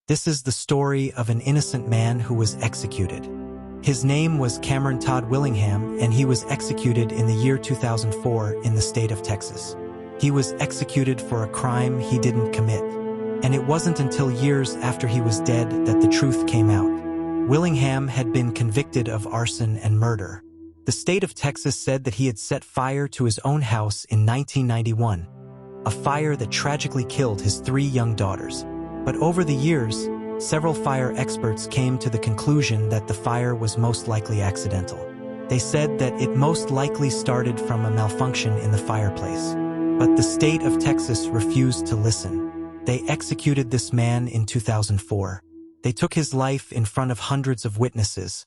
This is the story of an innocent man who was executed. His name was Cameron Todd Willingham, and he was executed in the year 2004 in the state of Texas. He was executed for a crime he didn't commit. And it wasn't until years after he was dead that the truth came out. Willingham had been convicted of arson and murder. The state of Texas said that he had set fire to his own house in 1991, a fire that tragically killed his 3 young daughters. But over the years, several fire experts came to the conclusion that the fire was most likely accidental. They said that it most likely started from a malfunction in the fireplace. But the state of Texas refused to listen. They executed this man in 2004. They took his life in front of hundreds of witnesses,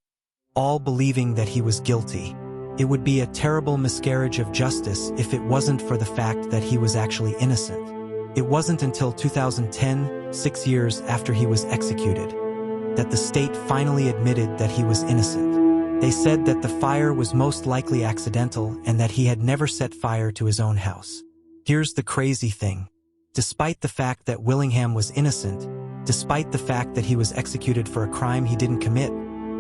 all believing that he was guilty. It would be a terrible miscarriage of justice if it wasn't for the fact that he was actually innocent. It wasn't until 2010, 6 years after he was executed, that the state finally admitted that he was innocent. They said that the fire was most likely accidental and that he had never set fire to his own house. Here's the crazy thing. Despite the fact that Willingham was innocent, despite the fact that he was executed for a crime he didn't commit,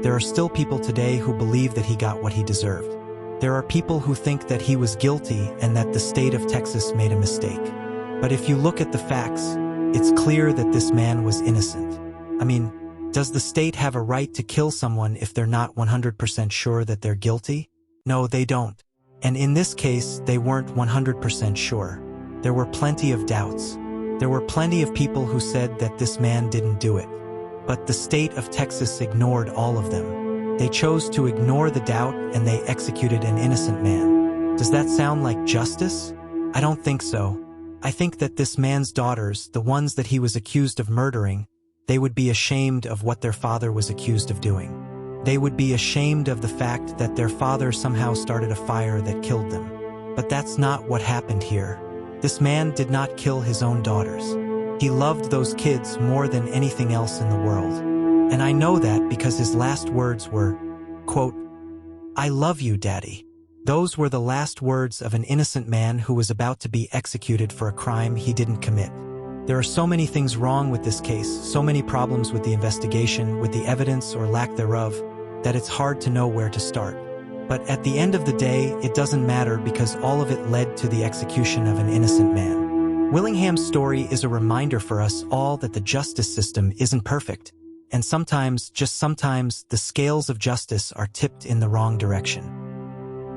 there are still people today who believe that he got what he deserved. There are people who think that he was guilty and that the state of Texas made a mistake. But if you look at the facts, it's clear that this man was innocent. I mean, does the state have a right to kill someone if they're not 100% sure that they're guilty? No, they don't. And in this case, they weren't 100% sure. There were plenty of doubts. There were plenty of people who said that this man didn't do it. But the state of Texas ignored all of them. They chose to ignore the doubt and they executed an innocent man. Does that sound like justice? I don't think so. I think that this man's daughters, the ones that he was accused of murdering, they would be ashamed of what their father was accused of doing. They would be ashamed of the fact that their father somehow started a fire that killed them. But that's not what happened here. This man did not kill his own daughters. He loved those kids more than anything else in the world. And I know that because his last words were, quote, "I love you, Daddy." Those were the last words of an innocent man who was about to be executed for a crime he didn't commit. There are so many things wrong with this case, so many problems with the investigation, with the evidence or lack thereof, that it's hard to know where to start. But at the end of the day, it doesn't matter because all of it led to the execution of an innocent man. Willingham's story is a reminder for us all that the justice system isn't perfect, and sometimes, just sometimes, the scales of justice are tipped in the wrong direction.